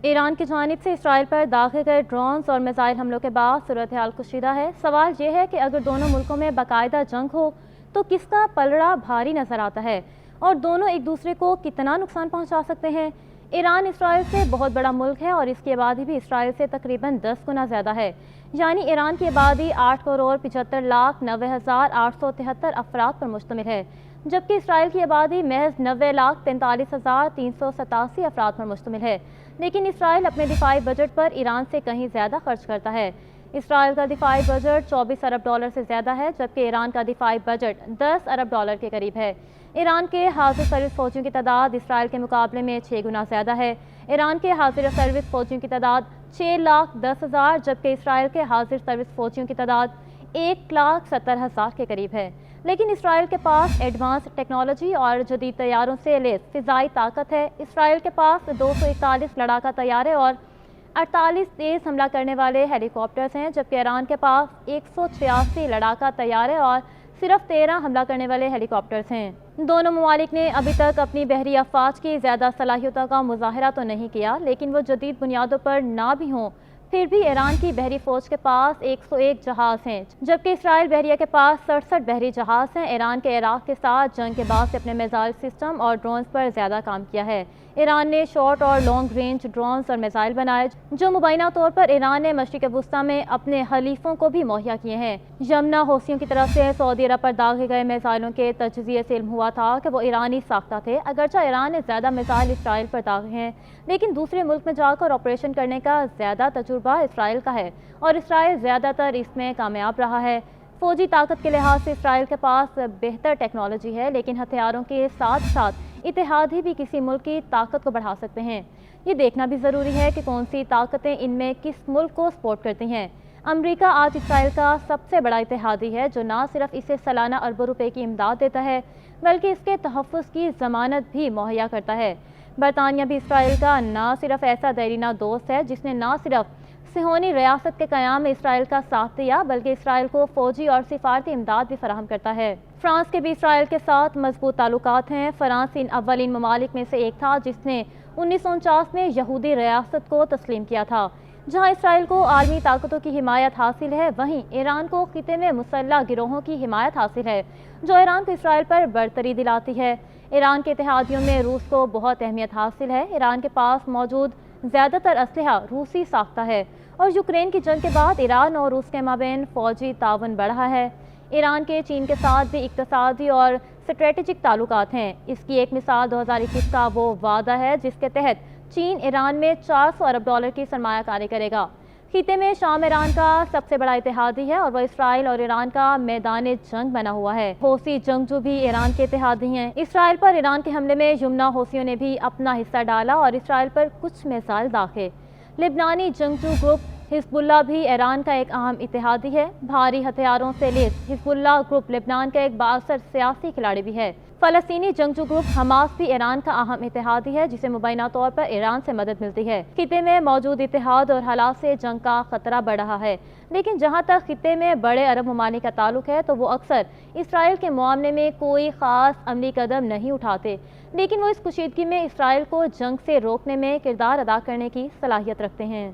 ایران کی جانب سے اسرائیل پر داغے گئے ڈرونز اور میزائل حملوں کے بعد صورتحال کشیدہ ہے۔ سوال یہ ہے کہ اگر دونوں ملکوں میں باقاعدہ جنگ ہو تو کس کا پلڑا بھاری نظر آتا ہے اور دونوں ایک دوسرے کو کتنا نقصان پہنچا سکتے ہیں۔ ایران اسرائیل سے بہت بڑا ملک ہے اور اس کی آبادی بھی اسرائیل سے تقریباً 10 گنا زیادہ ہے، یعنی ایران کی آبادی 8,75,09,873 افراد پر مشتمل ہے، جبکہ اسرائیل کی آبادی محض 90,43,387 افراد پر مشتمل ہے۔ لیکن اسرائیل اپنے دفاعی بجٹ پر ایران سے کہیں زیادہ خرچ کرتا ہے۔ اسرائیل کا دفاعی بجٹ 24 ارب ڈالر سے زیادہ ہے، جبکہ ایران کا دفاعی بجٹ 10 ارب ڈالر کے قریب ہے۔ ایران کے حاضر سروس فوجیوں کی تعداد اسرائیل کے مقابلے میں 6 گنا زیادہ ہے۔ ایران کے حاضر سروس فوجیوں کی تعداد 6,10,000 جبکہ اسرائیل کے حاضر سروس فوجیوں کی تعداد 1,70,000 کے قریب ہے۔ لیکن اسرائیل کے پاس ایڈوانس ٹیکنالوجی اور جدید طیاروں سے لیس فضائی طاقت ہے۔ اسرائیل کے پاس 241 لڑاکا طیارے اور 48 تیز حملہ کرنے والے ہیلی کاپٹرز ہیں، جبکہ ایران کے پاس 186 لڑاکا طیارے اور صرف 13 حملہ کرنے والے ہیلی کاپٹرز ہیں۔ دونوں ممالک نے ابھی تک اپنی بحری افواج کی زیادہ صلاحیتوں کا مظاہرہ تو نہیں کیا، لیکن وہ جدید بنیادوں پر نہ بھی ہوں پھر بھی ایران کی بحری فوج کے پاس 101 جہاز ہیں، جبکہ اسرائیل بحریہ کے پاس 67 بحری جہاز ہیں۔ ایران کے عراق کے ساتھ جنگ کے بعد سے اپنے میزائل سسٹم اور ڈرونز پر زیادہ کام کیا ہے۔ ایران نے شارٹ اور لانگ رینج ڈرونز اور میزائل بنائے جو مبینہ طور پر ایران نے مشرق وسطیٰ میں اپنے حلیفوں کو بھی مہیا کیے ہیں۔ یمنا حوثیوں کی طرف سے سعودی عرب پر داغے گئے میزائلوں کے تجزیے سے علم ہوا تھا کہ وہ ایرانی ساختہ تھے۔ اگرچہ ایران نے زیادہ میزائل اسرائیل پر داغے ہیں، لیکن دوسرے ملک میں جا کر آپریشن کرنے کا زیادہ تجربہ اسرائیل کا ہے اور اسرائیل زیادہ تر اس میں کامیاب رہا ہے۔ فوجی طاقت کے لحاظ سے اسرائیل کے پاس بہتر ٹیکنالوجی ہے، لیکن ہتھیاروں کے ساتھ ساتھ اتحاد ہی بھی کسی ملک کی طاقت کو بڑھا سکتے ہیں۔ یہ دیکھنا بھی ضروری ہے کہ کون سی طاقتیں ان میں کس ملک کو سپورٹ کرتی ہیں۔ امریکہ آج اسرائیل کا سب سے بڑا اتحادی ہے، جو نہ صرف اسے سالانہ اربوں روپے کی امداد دیتا ہے بلکہ اس کے تحفظ کی ضمانت بھی مہیا کرتا ہے۔ برطانیہ بھی اسرائیل کا نہ صرف ایسا دیرینہ دوست ہے جس نے نہ صرف صہیونی ریاست کے قیام میں اسرائیل کا ساتھ دیا بلکہ اسرائیل کو فوجی اور سفارتی امداد بھی فراہم کرتا ہے۔ فرانس کے بھی اسرائیل کے ساتھ مضبوط تعلقات ہیں۔ فرانس ان اولین ممالک میں سے ایک تھا جس نے 1949 میں یہودی ریاست کو تسلیم کیا تھا۔ جہاں اسرائیل کو عالمی طاقتوں کی حمایت حاصل ہے، وہیں ایران کو خطے میں مسلح گروہوں کی حمایت حاصل ہے جو ایران کو اسرائیل پر برتری دلاتی ہے۔ ایران کے اتحادیوں میں روس کو بہت اہمیت حاصل ہے۔ ایران کے پاس موجود زیادہ تر اسلحہ روسی ساختہ ہے اور یوکرین کی جنگ کے بعد ایران اور روس کے مابین فوجی تعاون بڑھا ہے۔ ایران کے چین کے ساتھ بھی اقتصادی اور اسٹریٹجک تعلقات ہیں۔ اس کی ایک مثال 2021 کا وہ وعدہ ہے جس کے تحت چین ایران میں 400 ارب ڈالر کی سرمایہ کاری کرے گا۔ خطے میں شام ایران کا سب سے بڑا اتحادی ہے اور وہ اسرائیل اور ایران کا میدان جنگ بنا ہوا ہے۔ حوثی جنگجو بھی ایران کے اتحادی ہیں۔ اسرائیل پر ایران کے حملے میں یمنا حوثیوں نے بھی اپنا حصہ ڈالا اور اسرائیل پر کچھ میزائل داغے۔ لبنانی جنگجو گروپ حزب اللہ بھی ایران کا ایک اہم اتحادی ہے۔ بھاری ہتھیاروں سے لیس حزب اللہ گروپ لبنان کا ایک بااثر سیاسی کھلاڑی بھی ہے۔ فلسطینی جنگجو گروپ حماس بھی ایران کا اہم اتحادی ہے جسے مبینہ طور پر ایران سے مدد ملتی ہے۔ خطے میں موجود اتحاد اور حالات سے جنگ کا خطرہ بڑھ رہا ہے، لیکن جہاں تک خطے میں بڑے عرب ممالک کا تعلق ہے تو وہ اکثر اسرائیل کے معاملے میں کوئی خاص عملی قدم نہیں اٹھاتے، لیکن وہ اس کشیدگی میں اسرائیل کو جنگ سے روکنے میں کردار ادا کرنے کی صلاحیت رکھتے ہیں۔